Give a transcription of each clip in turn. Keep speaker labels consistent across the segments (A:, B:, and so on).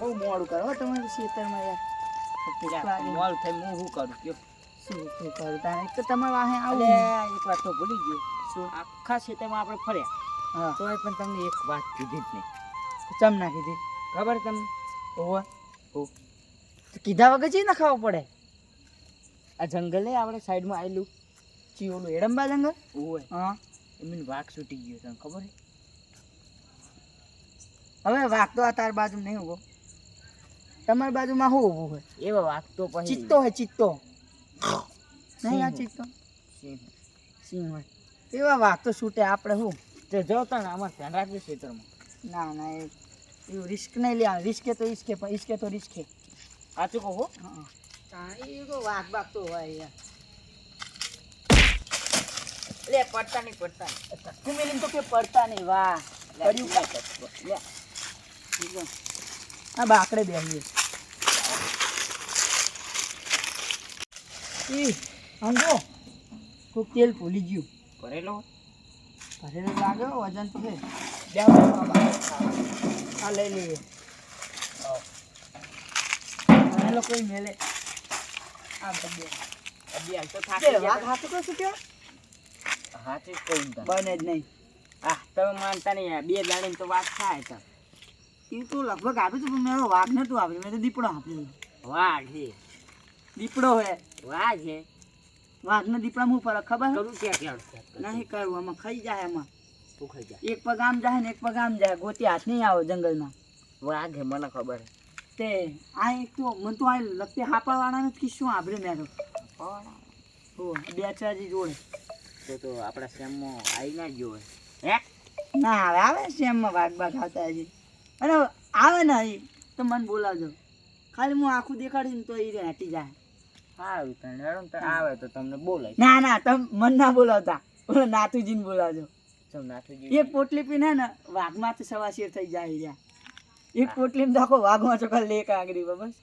A: બહુ મોડું કરો તમારે ખેતરમાં યાર
B: મોડું થાય હું શું કરું કયો
A: શું કરું તારે એક તો તમારે વાહે આવું
B: એક વાત તો ભૂલી ગયો
A: શું
B: આખા ખેતરમાં આપણે ફર્યા
A: હા
B: તો પણ તમને એક વાત કીધી જ નહીં
A: ચમ નાખી દે
B: ખબર તમને
A: ઓવા તો કીધા વગર ચી ના ખાવા પડે
B: આ જંગલે આપણે સાઈડમાં આવેલું
A: ચી ઓલું એડમ્બા જંગલ
B: હોય
A: હા
B: એમને વાઘ છૂટી ગયો તને ખબર છે
A: હવે વાઘ તો આ તાર બાજુ નહીં ઉભો તમારી બાજુમાં શું ઊભું હોય
B: એવા વાઘ તો પછી
A: ચિત્તો હોય ચિત્તો નહીં આ
B: સિંહ.
A: ચિત્તો
B: સિંહ.
A: સિંહ હોય એવા વાઘ તો છૂટે આપણે શું
B: તે જો તને અમારે ધ્યાન રાખજો ખેતરમાં
A: ના ના એવું રિસ્ક નહીં લે રિસ્કે તો ઈસકે પણ ઈસકે તો રિસ્કે
B: સાચું કહો
A: હા એ તો વાઘ બાગ તો હોય યાર
B: લે પડતા નહીં પડતા
A: કુમેલીને તો કે પડતા નહીં વાહ કર્યું
B: લે
A: આ બાકડે બેસીએ ઈ સમજો કોઈક તેલ ભૂલી ગયું
B: ભરેલો
A: ભરેલું લાગે હો, વજન તો છે આ લઈ લઈએ ભરેલો કોઈ મેલે આ બધે
B: અભિયાન તો
A: કે
B: થાકી
A: વાઘ
B: ગયા
A: હાથું તો શું કહેવાય
B: હાચું જ કહું તને
A: બને જ નહીં
B: તમે માનતા નહીં યાર, બે દાડીને તો વાત થાય તો
A: એ તો લગભગ આપ્યું હતું પણ મેં વાઘ નતું આપ્યું મેં તો દીપડો આપેલો
B: વાઘ છે
A: દીપડો હે
B: વાઘ છે
A: વાઘને દીપડામાં શું ફરક ખબર
B: કરું ક્યાં ક્યાં
A: નહીં કરવું આમાં ખાઈ જાય એમાં
B: તું ખાઈ જા
A: એક પગ આમ જાય ને એક પગ આમ જાય ગોતી હાથ નહીં આવે જંગલમાં
B: વાઘ હે મને ખબર
A: તે આ એક તો મને તો આ લગતે હાપાવાળાનો જ કિસ્સો આભરે મેં તો બે ચારજી જોડે
B: તો આપણા શેમમાં આવી ના ગયો હોય હે
A: ના આવે આવે શેમમાં વાઘ બાઘ આવતા હજી અને આવે ને એ તો મને બોલાવજો ખાલી હું આખું દેખાડીને તો એ હટી જાય
B: સારું તને હેડો ને તો આવે તો તમને બોલાય
A: ના ના તમે મન ના બોલાવતા ઓલો નાથુજીને બોલાવજો
B: ચમ નાથું
A: એક પોટલી પીને ને વાઘમાં તો સવાશેર થઈ જાય યાર એક પોટલીમાં તો આખો વાઘમાં ચોખ્ખા લેક આગળ બસ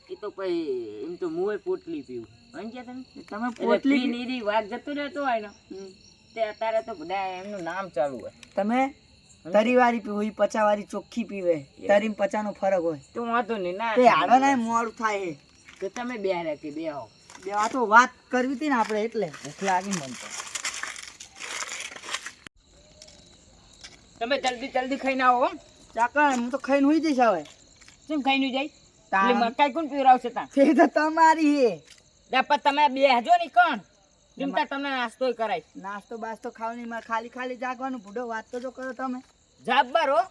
B: એ તો પછી એમ તો મુએ પોટલી પીવું સમજ્યા તમે
A: તમે
B: પોટલી
A: પોટલી
B: નીરી વાઘ જતો રહેતો હોય ને તે અત્યારે તો બધા એમનું નામ ચાલુ હોય
A: તમે તરીવાળી પીવો એ પચાવાળી ચોખ્ખી પીવે તરી પચાનો ફરક હોય
B: તું વાંધો નહીં ના
A: તે હાડો ના મોડું થાય
B: તો તમે બે રાખી બે આવો
A: બે આ તો વાત કરવી હતી ને આપણે એટલે
B: ભૂખ લાગી મને તો તમે જલ્દી જલ્દી ખાઈને આવો હો.
A: ચાકર હું તો ખાઈને હોઈ જઈશ હવે
B: કેમ ખાઈને જાય
A: તાણ.
B: એટલે મકાઈ કોણ પીવરાવશે તા
A: તે તો તમારી હે
B: પણ તમે બેહજો નહીં કોણ ચિંતા તમને નાસ્તો કરાય
A: નાસ્તો બાસ્તો ખાવાની માં ખાલી ખાલી જાગવાનું ભૂડો વાત તો જો કરો તમે
B: જબ્બર હો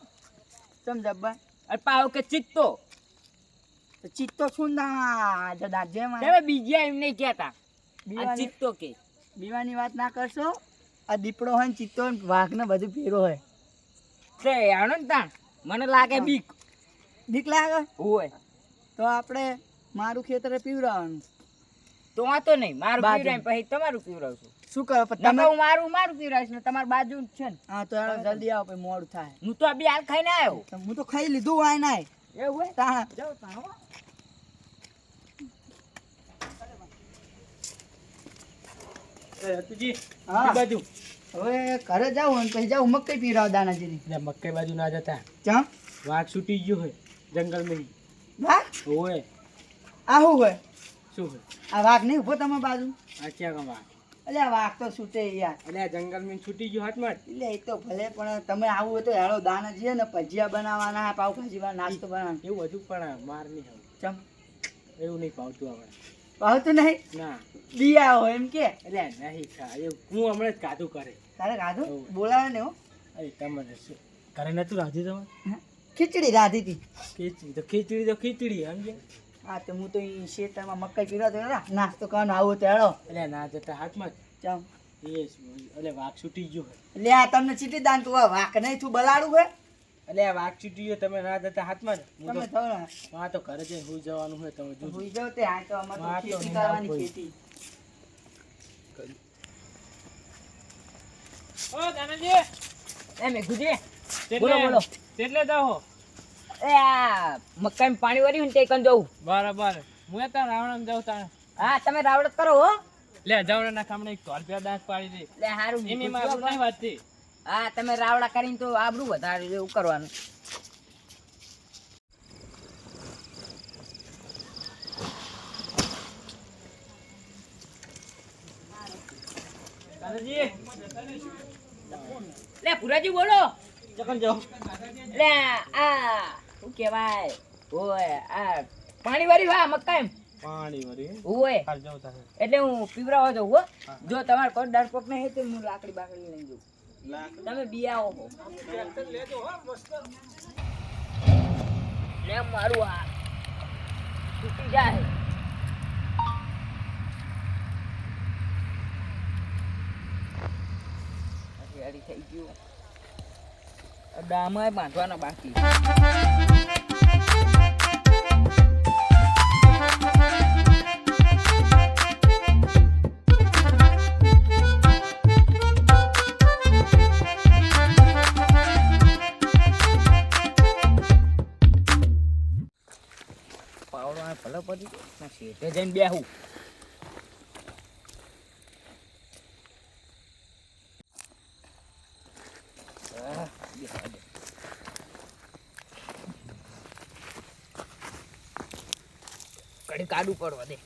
A: ચમ જબ્બા
B: અને પાવ કે ચિત્તો
A: તો ચિત્તો છું ના દાજે
B: તમે બીજા એમ નહીં કહેતા આ
A: બીવાની
B: ચિત્તો કે
A: બીવાની વાત ના કરશો આ દીપડો હોય ને ચિત્તો હોય ને વાઘ ને બધું ભેરો હોય
B: તે આણો ને તાણ મને લાગે બીક
A: બીક લાગે
B: હોય
A: તો આપણે મારું ખેતરે પીવડાવવાનું
B: તો વાંધો નહીં મારું
A: બાજુ.
B: પીવરાય પછી તમારું પીવરાવશું
A: શું કરો પણ
B: તમે
A: તમે
B: હું મારું પીવરાવીશ ને તમારી બાજુ જ છે ને
A: હા તો યાર જલ્દી આવો પછી મોડું થાય
B: હું તો આ બે હાલ ખાઈને આવ્યો
A: તો હું તો ખાઈ લીધું હોય ના
B: એવું હોય
A: તાણ
B: જાઓ તાણ હો.
A: હા હવે ઘરે જાઉં ને પછી જાઉં મકઈ પીવડાવ દાનાજીની
B: મક્કઈ બાજુ ના જતા
A: ચમ
B: વાઘ છૂટી ગયો હોય જંગલ માં
A: વાઘ
B: હોય
A: આ શું હોય
B: શું હોય
A: આ વાઘ નહીં ઉભો તમારી બાજુ
B: આ ક્યાં વાઘ
A: એટલે આ વાઘ તો છૂટે યાર
B: એટલે આ જંગલ માં છૂટી ગયો હાથમાં
A: એટલે એ તો ભલે પણ તમે આવું હોય તો હેળો દાનાજી ને ભજીયા બનાવવાના પાવભાજી નાસ્તો બનાવવાનો
B: એવું હજુ પણ માર નહીં આવે
A: ચમ
B: એવું નહીં પાવતું આપણે
A: ભાવતું નહીં
B: ના
A: દિયા હોય એમ કે
B: એટલે નહીં ખા એવું હું હમણાં જ કાધું કરે
A: તારે ખાધું
B: હોવ.
A: બોલાવે ને હો
B: અરે તમારે શું કરે નતું રાધું તમે
A: ખીચડી રાધી હતી
B: ખીચડી સમજે
A: હા તો હું તો એ શેતરમાં મકઈ પીવડાવતો હતો ને, નાસ્તો કરવાનો આવું તો હેળો
B: એટલે ના જતા હાથમાં
A: ચમ
B: જ એ એટલે વાઘ છૂટી ગયો હોય
A: લે આ તમને ચીટી દાન તું આ વાઘ નહીં તું બલાડું હે
B: એટલે આ વાઘ છૂટી ગયો તમે ના જતા હાથમાં જ હું
A: તમે
B: તો
A: થયો ને
B: હા તો ઘરે જઈને સુઈ જવાનું હોય તમે જોજો
A: ભૂઈ જાવ તે આ તો અમારે તો
B: વાહ, તો
A: ખેતી
B: નહીં
A: કરવાની
B: આવતું.
A: ખેતી
B: ઓ દાનાજી એ મેઘુજી બોલો બોલો
C: એટલે જાઓ
B: એ આ મકાઈમાં પાણી વાર્યું ને તે કન જવું
C: બરાબર હું તો રાવણ જાઉં તાણ
B: હા તમે રાવડત કરો હો
C: લે જાવડા ના કામણે 100 રૂપિયા દાંત પાડી દે
B: એટલે હારું
C: એની માં આપણે નહીં વાતતી
B: હા તમે રાવડા કરીને તો આબરૂ વધારે એવું કરવાનું
C: દાદાજી
B: લે પુરાજી બોલો.
C: ચકન જાઓ
B: લે આ શું કહેવાય ઓય આ પાણી વાળી વા મકાઈ
C: પાણી વળી
B: ઓય
C: હાલ જાઉં તારે
B: એટલે હું પીવરાવા જાઉં હો. જો તમારે કોઈ ડરપોક નહીં તો હું લાકડી બાકડી લઈ જાઉં. તમે બિયાઓ હો લે મારું આ તૂટી જાય. હરિયાળી થઈ ગયું. ડામાય બાંધવાના બાકી. પાવડો આ ભલે પડી ગયો ને શેઠે જઈને બેહું. કડી કાઢું પડવા દે.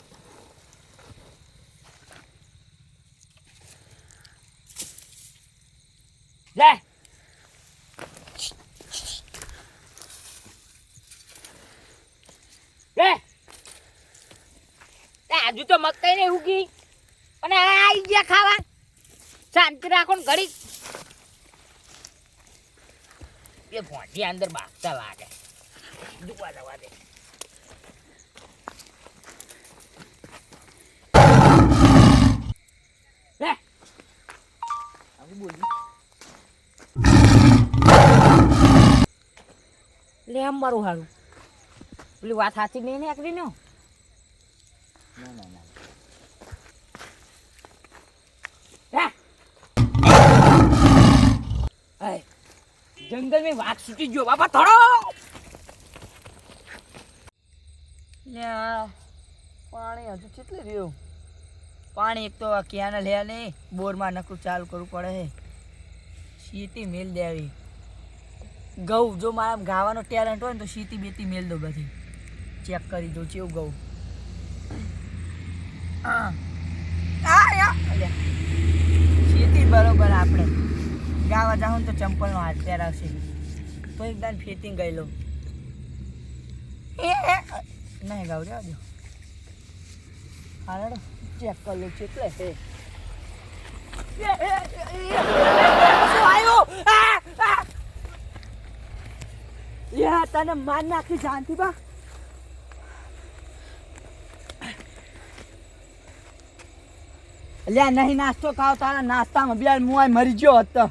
B: લે લે આજુ તો મકાઈ નહીં ઉગી અને આ આઈ ગયા ખાવા. શાંતિ રાખો ને ઘડી. એ ભોંડી અંદર બાગતા લાગે. જોવા જવા દે. લે આવું બોલી લે આમ મારું હારું પેલી વાત સાચી નહીં નીકળી ને. ના ના ના જંગલ में વાઘ છૂટી ગયો બાપા થોડો. પાણી હજુ કેટલી રહ્યું. પાણી એક તો ક્યાં લે નહીં બોરમાં નકરું ચાલુ કરવું પડે છે. સીટી મેલ દેવી. ઘઉં જો મારા ગાવાનો ટેલેન્ટ હોય ને તો સીટી બેતી મેલ દો બધી. ચેક કરી દો કેવું ઘઉં. સીટી બરોબર આપણે ગાવા જાઉં તો ચંપલનો હાથ પહેરાવશે તો એકદમ ફિટિંગ ગયેલો. નહીં ગાવ રહેવા દો. હાલો ચેક કરી લો કેટલે છે. તને માર નાખી જાનથી બા. લ્યા નહીં નાસ્તો ખાવ તારા નાસ્તામાં બે મુઆ મરી ગયો હતો.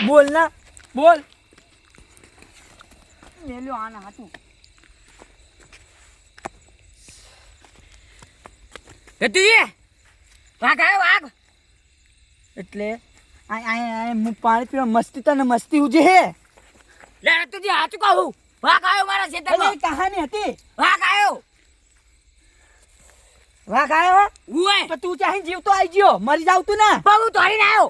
B: બોલ ના બોલ. મેલ્યો આના હાથું. વાઘ આવ્યો વાઘ. એટલે હું પાણી પીવા મસ્તી તને મસ્તી ઉજે હે. લે તુજી હાચું કહું વાઘ આવ્યો મારા ખેતરમાં. કહાની હતી વાઘ આવ્યો. વાઘ આવ્યો ઉય તો તું ચાહી જીવતો આવી ગયો મરી જાવ તું ને. બહુ ધોરીને આવ્યો.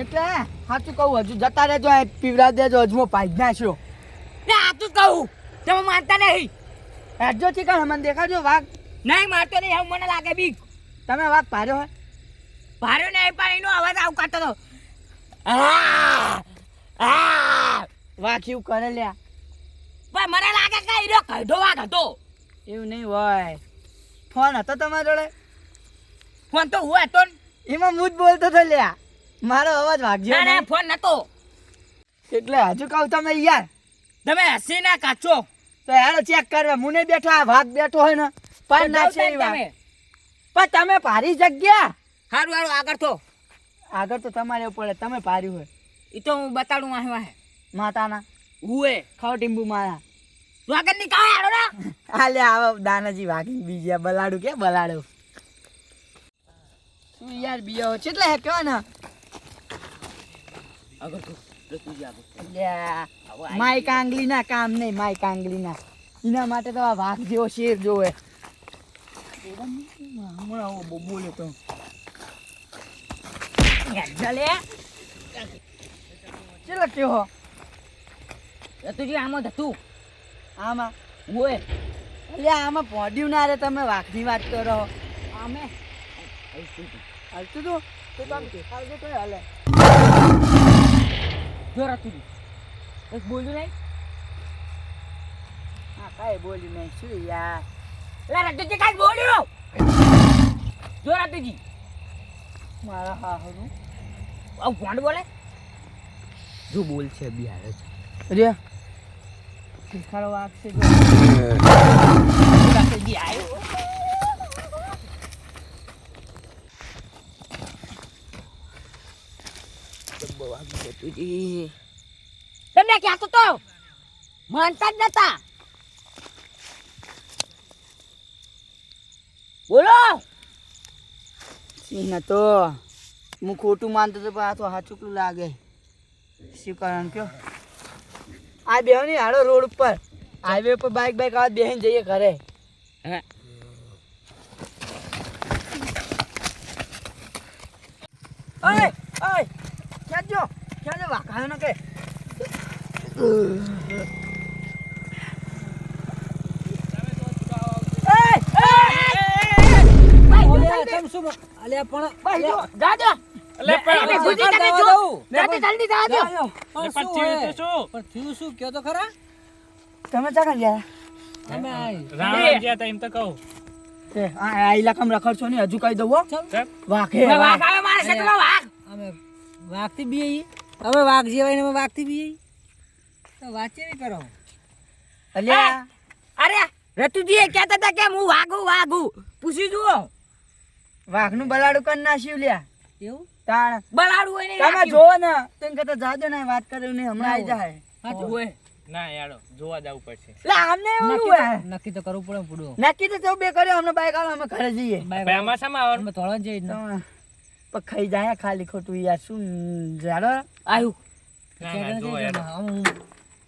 B: એટલે સાચું કહું હજુ જતા રહેજો પીવડા દેજો હજુ પાઈ નાખ્યો. સાચું કહું તમે માનતા નહીં. હેડજો ચીકણ મને દેખાડજો વાઘ. નહીં મારતો નહીં એવું મને લાગે બીક. તમે વાઘ પાર્યો હોય. પાર્યો નહીં પણ એનો અવાજ આવું કાઢતો હતો. વાઘ એવું કરે લ્યા. પણ મને લાગે કે એનો કઢો વાઘ હતો. એવું નહીં હોય. ફોન હતો તમારા જોડે. ફોન તો હું હતો ને એમાં હું જ બોલતો હતો લ્યા. મારો અવાજ વાગ્યો ના ફોન નતો. એટલે હજુ કહું તમે યાર તમે હસી ના કાચો તો યાર ચેક કરવા મુને બેઠા ભાગ બેઠો હોય ને પણ ના છે પણ તમે પારી જગ્યા. હારું હારું આગળ તો તમારે પડે તમે પાર્યું હોય એ તો હું બતાડું વાહે વાહે માતાના હુએ ખાવ ટીંબુ મારા વાગર ની કાય આડો ના. આલે આવો દાનાજી વાગી બીજા બલાડું કે બલાડું તું યાર બીયો કેટલે હે કયો ને આગળ તો માય કાંગલી ના કામ નહીં. માય કાંગલી ના એના માટે તો આ વાઘ જેવો શેર જોવે. બોલે તો ચલો કેવો તું આમ હતું
A: આમાં
B: ઓય
A: એટલે આમાં પોડ્યું ના રે તમે વાઘની વાત કરો
B: આમે
A: હાલતું તું તો તમે દેખાડજો તો હાલે
B: જોરા તું એક બોલ્યું નહીં
A: હા કાંઈ બોલ્યું નહીં શું યાર
B: લા રતુજી કાઈ બોલ્યું જોરા તુજી
A: મારા હાહનું
B: આવ કોણ બોલે જો બોલ છે બિહાર
A: રે દેખાડો વાઘ છે જો
B: જોરા તુજી આવ્યો તમને ક્યાં તો માનતા જ નતા બોલો
A: સિંહ તો હું ખોટું માનતો હતો પણ આ તો હાચુકલું લાગે શું કારણ કયો આ બેહો ની હાડો રોડ ઉપર હાઈવે ઉપર બાઈક આવે બેહીને જઈએ ઘરે
B: હે
A: ઓય ઓય ક્યાં જો વાઘાયો ને કે તમે ચા ગયા આ ઇલાકામાં રખડશો ને હજુ કહી દઉં હો. વાઘે
D: વાઘથી બી હવે વાઘ જેવાય ને વાઘથી બી તો વાંચે નહીં કરો
A: અલ્યા
B: અરે રતુજી કહેતા હતા કે હું વાઘું પૂછી જુઓ
A: વાઘનું બલાડું કરી નાખ્યું લ્યા
D: એવું
A: તાણ
B: બલાડું હોય ને
A: તમે જોવો ને તેમ કરતા જાજો ને વાત કર્યું ને હમણાં આવી જાય
D: સાચું
B: હોય
C: ના યાડો જોવા જવું પડશે
A: એટલે આમને એવું હોય
D: નક્કી તો કરવું પડે પૂડું
A: નક્કી તો જવું બે કર્યો અમને બાઈક આવો અમે ઘરે જઈએ
C: આમાં શામાં આવવાનું
D: અમે થોડા જઈએ
A: તો પણ ખાઈ જાય ખાલી ખોટું યાર શું જાડો
B: આવ્યું
C: ના યાર જોવા યાડો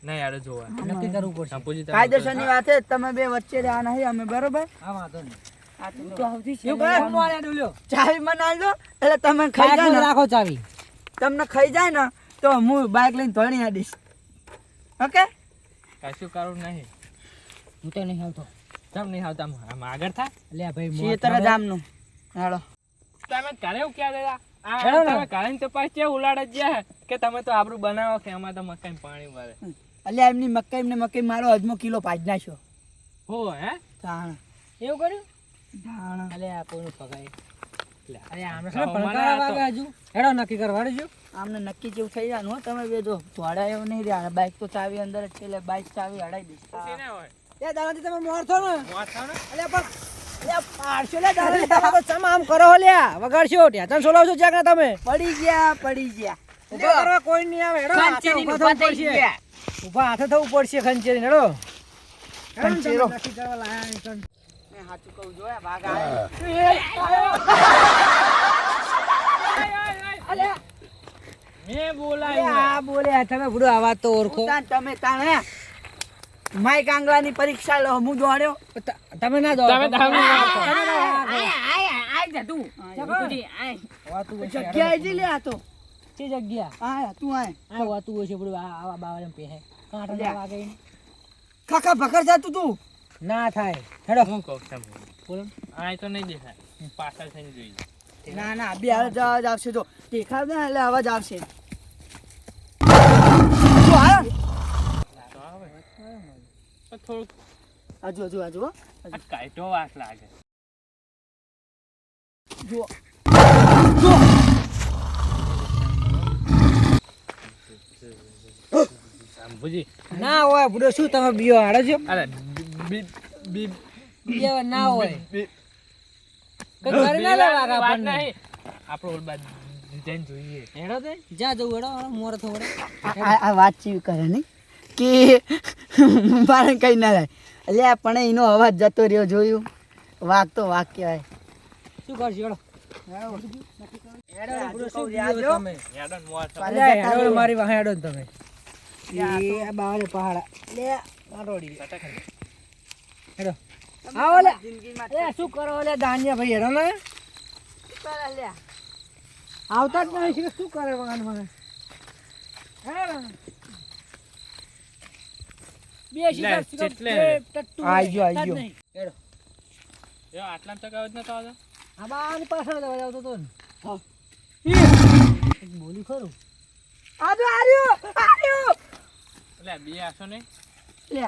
C: ના યાડો જોવા
D: નક્કી કરવું પડશે
C: સંપુજી
A: કાયદેસરની વાત છે તમે બે વચ્ચે રહ્યા નહીં અમે બરોબર
D: હા વાંધો નહીં
B: તો આવતી છે
A: એવું કરે? ચાવી મને આલ દો એટલે તમે ખાઈ જાય ને
D: રાખો ચાવી
A: તમને ખાઈ જાય ને તો હું બાઈક લઈને ધોણી આડીશ ઓકે
C: કશું કરવું નહીં
D: હું તો નહીં આવતો
C: તમ નહીં આવતા આમ આગળ થાય
D: લે ભાઈ
A: છીએ તરત જામનું હાલો
C: તમે ઘરે એવું ક્યાં દેતા
D: હેડો ને.
C: તમે ઘરે તો પાછી ઉલાડ જ ગયા કે તમે તો આબરું બનાવો કે આમાં તો મકાઈ પાણી ભરે
A: અલ્યા એમની મકાઈ મારો અજમો કિલો પાજ નાખ્યો
C: હો હે
A: તાણ
D: એવું કર્યું
A: તાણ
D: અલે આ કોઈનું પગાય
C: લે,
D: અરે આમને
C: ખાવા
D: શું
C: મને
D: ભણકારા
C: આ તો-
D: વાગે હજુ હેડો નક્કી કરવા દેજો
A: આમને નક્કી જેવું થઈ જવાનું હો તમે બે જો ધોડા એવું નહીં રહ્યા બાઈક તો ચાવી અંદર જ છે એટલે બાઈક ચાવી હડાઈ દઈશ
C: ખુશી ના હોય
D: એ દાદાજી તમે મોર છો ને
C: મોત થાવ ને
D: અલે પણ લે પાડશો લે દાદાજી તમે તો ચમ આમ કરો લ્યા વગાડશો ટેશન સોલાવશો જ્યાં કે તમે
A: પડી ગયા
D: ઉભા કરવા કોઈ નહીં આવે હેડો હાથે
B: ખંચેરીને
D: ઊભા
B: ઉભા
D: થવું
B: થઈ
D: પડશે
B: ગયા.
D: ઊભા હાથે થવું પડશે ખંચેરી હેડો
A: ખંચેરો.
D: નક્કી કરવા લાયા અહીં કણ.
A: મેં સાચું કહું જોયા ભાગ આવે
C: મેં બોલાયું
D: આ બોલે તમે ભૂડો આવાજ તો ઓળખો
A: તમે તાણ હે માઈક આંગળાની પરીક્ષા લો હું દોડ્યો
D: તમે ના દો
C: તમે દાવ નહીં આવતા.
D: તમે ના વાગો.
B: આય જા તું રતુજી આય
D: વાતું હોય છે,
A: જગ્યા આવી લે આ તો
D: તે જગ્યા
A: આ તું આય
D: આ વાતું હોય છે બધું આવા બાવળે પહે કાંટા ના વાગે ઈ.
A: ખાખા ભકર જાતું તું
D: ના થાય હેડો
C: હું કહું છું
D: બોલો
C: આ તો નહીં દેખાય હું પાછળ થઈને જોઈએ
A: ના ના બે અવાજ આવશે તો દેખાડ ને એટલે અવાજ આવશે જો આ
C: તો આવે તો થોડુંક
A: હજુ હો.
C: આ કાંટો વાસ લાગે
A: જો
C: સંપુજી
D: ના હોય ભૂડો શું તમે બીઓ હાડો છો
C: અરે બી બી
D: બીઓ ના હોય
C: બી
D: કઈ કરી ના લે વાગા
C: વાત
D: આપણને.
C: નહીં આપણે ઓલ બાદ ડિઝાઇન જોઈએ
D: હેડો તે જા જવું હેડો મોર થોડે
A: આ વાત ચીવ કરે ને કે મારે કઈ ના થાય એટલે પણ એનો અવાજ જતો રહ્યો જોયું વાઘ તો વાઘ કહેવાય
D: શું કરશું હેડો હેડો ભૂડો શું
A: યાદ
D: બીઓ
A: લો.
D: તમે
C: યાડો મોર
A: અરે
D: અલે
A: જતા
D: હેડો
A: રહ્યો.
D: મારી વાહે હેડો ને તમે એ બાવળે પહાડા લે મારોડી હેડો આવો લે
A: જિંદગીમાં
D: એ શું કરો લે દાનિયા ભાઈ હેડો ને આવતા જ નહીં છે શું કરે વગાન મને હેડો ને બે
C: લે,
D: શિકાર શિકાર
C: ચેટલે.
D: એ ટટ્ટુ
A: આઈ ગયો, આઈ
D: હતા જ
A: ગયો.
D: નહીં. હેડો.
C: એ આટલામાં ચગાવત નતો આવતો?
D: આ બાની પાછળ દવા આવતો તો ને
A: હા.
D: એક બોલી ખરું
A: આજો આર્યો આર્યો
C: એટલે બે આસો નહીં?
A: લે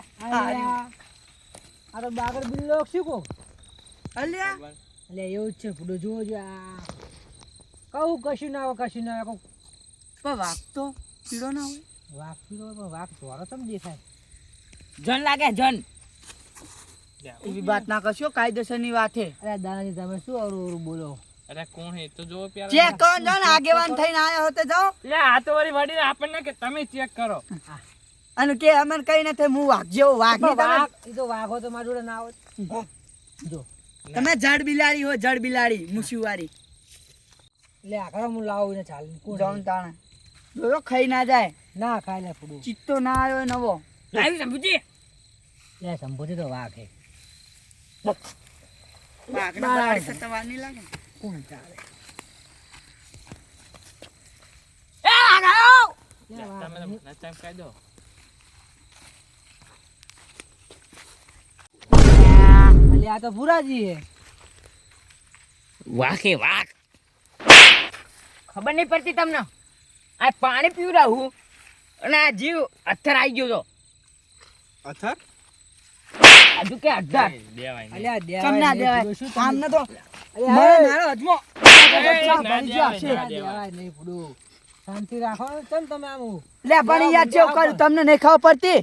D: આ તો બાગર બિલ્લો શું કો
A: અલ્યા
C: ખબર.
D: એટલે એવું જ છે ફૂડો જોવો જો આ કહું કશું ના આવે કશું ના આવે કહું
A: પણ વાઘ તો પીળો ના હોય.
D: વાઘ પીરો હોય પણ વાઘ ચોરો તમ દેખાય
B: જન લાગે જન.
C: લે,
A: એવી વાત ના કરશો, કાયદેસરની વાત છે.
D: અરે દાદાજી તમે શું અવરું અવરું બોલો
C: અરે કોણ હે તો જોવો પ્યાર.
A: ચેક કરો જાઓ ને, આગેવાન થઈને આયા હોતે જાઓ
C: લે આ તો વળી વડીને આપણને કે તમે ચેક કરો.
A: અને કે અમે કઈ નથી, હું વાઘ જેવો વાઘ નહીં. તમે
D: વાઘ એ તો વાઘો તો મારી જોડે ના આવત જો
A: તમે જડ બિલાડી હો, જડ બિલાડી મુસીવારી.
D: લે આખરા હું લાવું ને ચાલ
A: જાઉં તાણે જોયો ખાઈ ના જાય.
D: ના ખાય લે ફૂડું
A: ચિત્તો ના આવ્યો નવો.
B: લાવી સંભુજી.
D: લે સંભોતી તો વાઘ હે
A: વાઘને બરાડી કરતા વાર નહીં લાગે.
D: કોણ ચાલે
B: એ આગાઓ.
C: લે, તમે તો નચામ કહી દો.
D: અલે આ તો પુરાજી હે
B: વાઘે વાઘ. ખબર નહીં પડતી તમને. આ પાણી પીવડાવું અને આ જીવ અથર આવી ગયો તો.
C: અથર?
B: હજુ કે અઢાર.
C: દેવાય નહીં.
D: અલે આ
A: કેમ ના
D: દેવાય
A: દેવાય?
D: નહીં, ફૂડું શું
A: આમને તો
D: અલે
A: મારો હજમો
C: ના દેવાય,
A: છે.
C: ના દેવાય.
D: દેવાય નહીં ફૂડું શાંતિ રાખો કેમ તમે આમ
A: લે પણ યાર જેવું કર્યું તમને નહીં ખબર પડતી.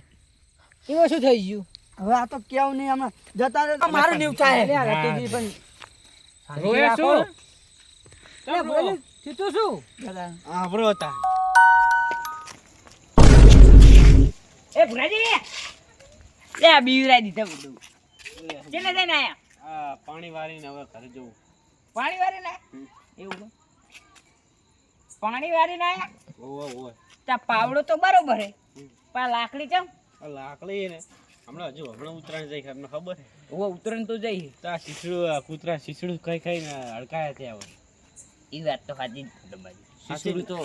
D: એમાં શું થઈ ગયું
A: હવે આ તો કેવું નહીં, હમણાં જતા રહેતા મારું નીવ થાય.
D: અલે આ રતુજી પણ શાંતિ
C: રોએ
D: રાખો.
C: શું?
D: અલે બોલે સીધું શું
A: જતા.
C: આભરો હતા.
B: એ ભુરાજી. લે આ બીવરાઈ દીધા બધું. ચેલે જઈને આયા.
C: આ પાણી વારીને હવે ઘરે જવું.
B: પાણી વાળી ના એવું છે? પાણી વાળી ના આયા.
C: ઓય ઓય.
B: તા પાવડો તો બરોબર હે પણ લાકડી ચમ.
C: આ લાકડી ને હમણાં ઉતરાણ જાય તમને ખબર છે?
B: ઓ ઉતરણ તો જઈ.
C: તા શીશડું કૂતરા શીશડું કઈ કઈને અડકાયા ત્યાં હોય.
B: એ વાત તો સાચી જ તમારી. શીશડું તો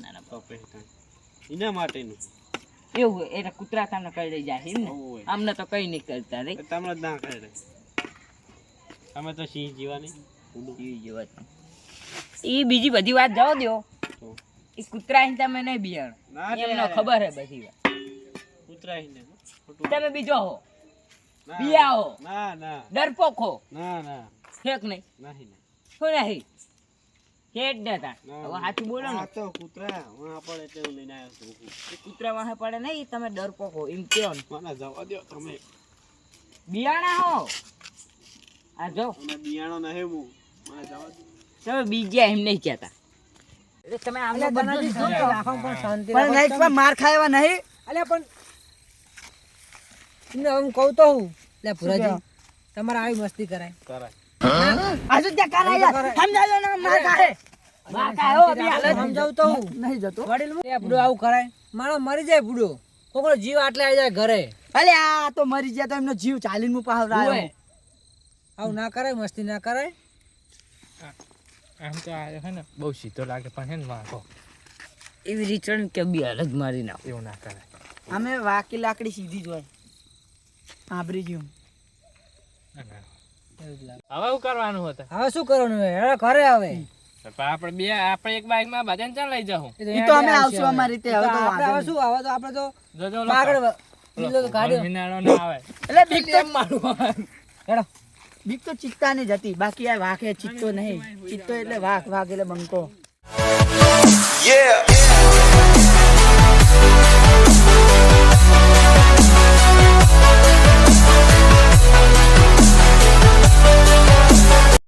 B: ના ના
C: તો પછી એના માટેનું
B: એવું હોય એટલે કૂતરા તમને કરી દઈ જાય એમ ને.
C: ઓય.
B: આમને તો કઈ નહીં કરતા રે.
C: તમને જ ના કરે. અમે તો સિંહ જીવાની
B: એ બીજી બધી વાત જવા દો.
C: તો
B: એ કૂતરા અહીં તમે નહીં બિયાણ.
C: ના રે.
B: એમને ખબર હે બધી વાત.
C: કૂતરા ને ખોટું.
B: તમે બીજો હો,
C: ના,
B: બિયા હો,
C: ના ના
B: ડરપોક હો,
C: ના ના
B: ઠેક નહીં
C: નહીં
B: શું નહીં હેડ નતા.
C: ના,
B: હવે સાચું બોલો ને.
C: આ તો કૂતરા હું પડે એટલે હું લઈને આવ્યો છું.
B: એ કૂતરા વાહે પડે નહીં, તમે ડરપોક હો એમ કહો ને.
C: મને જવા દો તમે.
B: બિયાણા હો. આ જો
C: મને બિયાણો નહીં હું. મને જવા દો.
B: તમે બીજા એમ નહીં કહેતા. એટલે તમે આમને
D: અલે બનાજી
B: બધું
D: શાંતિ રાખો પણ શાંતિ
A: પણ નહીં
D: રાખો
A: પણ માર ખાવા નહીં.
D: અલે પણ તમને હું કહું તો હું લે પુરાજી તમારે આવી મસ્તી કરાય
C: કરાય.
A: હજુ ત્યાં કરાય યાર. સમજાજો ને માર ખાય.
B: માર ખાય હો, બી હાલે જ.
D: સમજાવું તો હું
A: નહીં જતો.
D: વડીલ એ બુડો આવું કરાય માણસ મરી જાય બુડો કોકનો જીવ આટલે આવી જાય ઘરે
A: અલે આ તો મરી ગયા તો એમનો જીવ ચાલીને હું પાછો આવ્યો.
B: ઓય.
D: આવું ના કરાય મસ્તી ના કરાય
C: આમ તો આ હે ને બહુ સીધો લાગે પણ હે ને વાંકો
B: એવી રીચણ કે બી હાલ જ મારી નાખ.
C: એવું ના કરાય.
A: અમે વાકી લાકડી સીધી જ હોય. આભરી જ્યું.
D: એવું જ લાગે.
C: હવે શું કરવાનું હતું?
D: હવે શું કરવાનું હે હવે ઘરે આવે
C: આપણે એક બાઈક માં બધાને ચાલ લઈ જાઉં.
A: ઈ તો અમે આવશું અમારી રીતે. હવે તો
D: આપણે હવે
A: વાંધો
D: શું હવે તો આપણે તો
C: જોજો
D: આગળ બિલ્લો તો કાઢ્યો
C: મિનાળો ના આવે.
A: નહીં. એટલે બીક તો
D: હેડો
A: બીક તો ચિત્તા ની જ હતી, બાકી આ વાઘે ચિત્તો નહીં. ચિત્તો એટલે વાઘ, વાઘ એટલે બંકો.
E: Yeah.